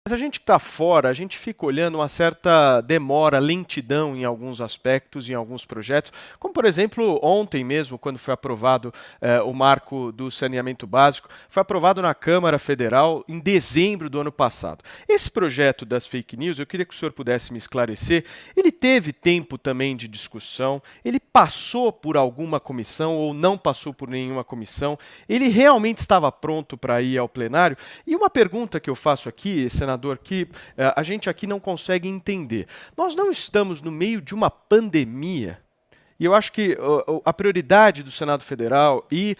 Mas a gente que está fora, a gente fica olhando uma certa demora, lentidão em alguns aspectos, em alguns projetos, como por exemplo ontem mesmo, quando foi aprovado o marco do saneamento básico, foi aprovado na Câmara Federal em dezembro do ano passado. Esse projeto das fake news, eu queria que o senhor pudesse me esclarecer, ele teve tempo também de discussão, ele passou por alguma comissão ou não passou por nenhuma comissão, ele realmente estava pronto para ir ao plenário? E uma pergunta que eu faço aqui, senador, que a gente aqui não consegue entender. Nós não estamos no meio de uma pandemia. E eu acho que a prioridade do Senado Federal e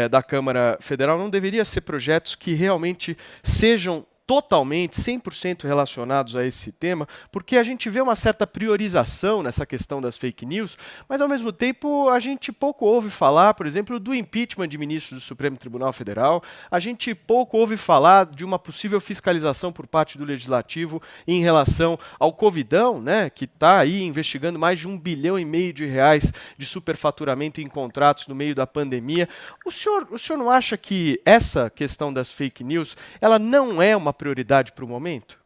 da Câmara Federal não deveria ser projetos que realmente sejam totalmente, 100% relacionados a esse tema, porque a gente vê uma certa priorização nessa questão das fake news, mas ao mesmo tempo a gente pouco ouve falar, por exemplo, do impeachment de ministros do Supremo Tribunal Federal, a gente pouco ouve falar de uma possível fiscalização por parte do Legislativo em relação ao Covidão, né, que está aí investigando mais de R$ 1,5 bilhão de superfaturamento em contratos no meio da pandemia. O senhor não acha que essa questão das fake news, ela não é uma prioridade para o momento?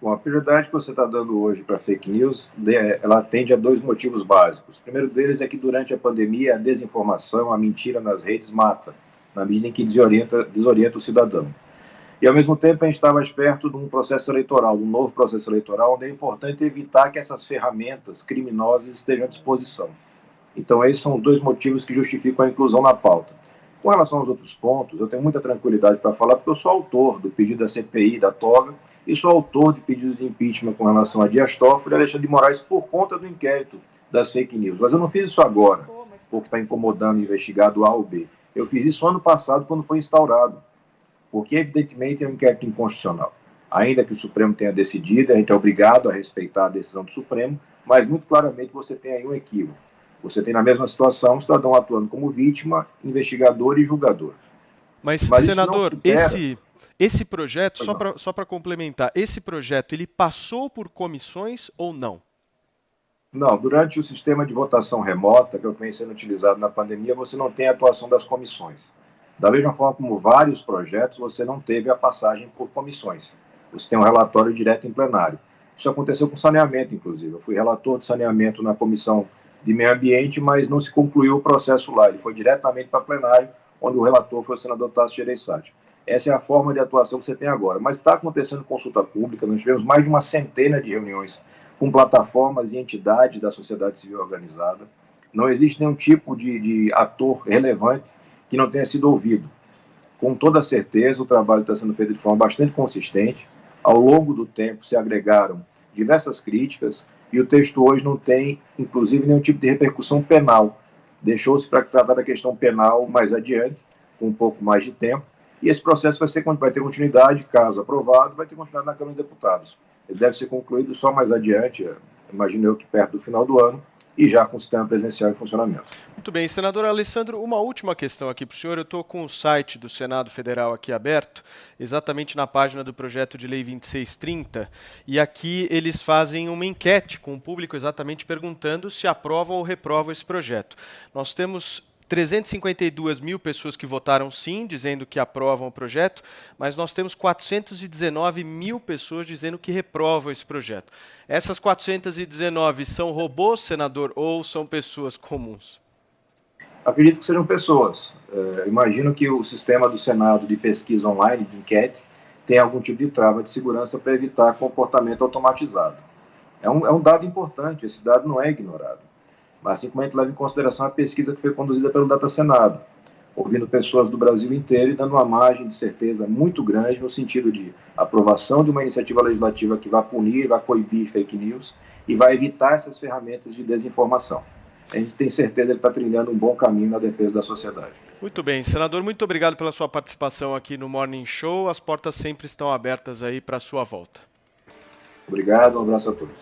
Bom, a prioridade que você está dando hoje para fake news, ela atende a dois motivos básicos. O primeiro deles é que durante a pandemia a desinformação, a mentira nas redes mata, na medida em que desorienta o cidadão. E ao mesmo tempo a gente está mais perto de um processo eleitoral, de um novo processo eleitoral, onde é importante evitar que essas ferramentas criminosas estejam à disposição. Então, esses são os dois motivos que justificam a inclusão na pauta. Com relação aos outros pontos, eu tenho muita tranquilidade para falar, porque eu sou autor do pedido da CPI, da toga, e sou autor de pedidos de impeachment com relação a Dias Toffoli e Alexandre de Moraes por conta do inquérito das fake news. Mas eu não fiz isso agora, porque está incomodando o investigado A ou B. Eu fiz isso ano passado, quando foi instaurado, porque evidentemente é um inquérito inconstitucional. Ainda que o Supremo tenha decidido, a gente é obrigado a respeitar a decisão do Supremo, mas muito claramente você tem aí um equívoco. Você tem na mesma situação um cidadão atuando como vítima, investigador e julgador. Mas, Mas isso não se senador, impera. esse projeto, Pois não. só para complementar, esse projeto ele passou por comissões ou não? Não, durante o sistema de votação remota, que é o que vem sendo utilizado na pandemia, você não tem a atuação das comissões. Da mesma forma como vários projetos, você não teve a passagem por comissões. Você tem um relatório direto em plenário. Isso aconteceu com saneamento, inclusive. Eu fui relator de saneamento na comissão de meio ambiente, mas não se concluiu o processo lá. Ele foi diretamente para plenário, onde o relator foi o senador Tasso Gereissati. Essa é a forma de atuação que você tem agora. Mas está acontecendo consulta pública, nós tivemos mais de uma centena de reuniões com plataformas e entidades da sociedade civil organizada. Não existe nenhum tipo de ator relevante que não tenha sido ouvido. Com toda certeza, o trabalho está sendo feito de forma bastante consistente. Ao longo do tempo, se agregaram diversas críticas e o texto hoje não tem, inclusive, nenhum tipo de repercussão penal. Deixou-se para tratar da questão penal mais adiante, com um pouco mais de tempo, e esse processo vai ter continuidade, caso aprovado, vai ter continuidade na Câmara de Deputados. Ele deve ser concluído só mais adiante, imagino eu que perto do final do ano, e já com o sistema presencial em funcionamento. Muito bem, senador Alessandro, uma última questão aqui para o senhor. Eu estou com o site do Senado Federal aqui aberto, exatamente na página do projeto de lei 2630, e aqui eles fazem uma enquete com o público exatamente perguntando se aprovam ou reprovam esse projeto. Nós temos 352 mil pessoas que votaram sim, dizendo que aprovam o projeto, mas nós temos 419 mil pessoas dizendo que reprovam esse projeto. Essas 419 são robôs, senador, ou são pessoas comuns? Acredito que sejam pessoas. Imagino que o sistema do Senado de pesquisa online, de enquete, tem algum tipo de trava de segurança para evitar comportamento automatizado. É um dado importante, esse dado não é ignorado. Mas assim como a gente leva em consideração a pesquisa que foi conduzida pelo Data Senado, ouvindo pessoas do Brasil inteiro e dando uma margem de certeza muito grande no sentido de aprovação de uma iniciativa legislativa que vai punir, vai coibir fake news e vai evitar essas ferramentas de desinformação. A gente tem certeza que ele está trilhando um bom caminho na defesa da sociedade. Muito bem, senador, muito obrigado pela sua participação aqui no Morning Show. As portas sempre estão abertas aí para a sua volta. Obrigado, um abraço a todos.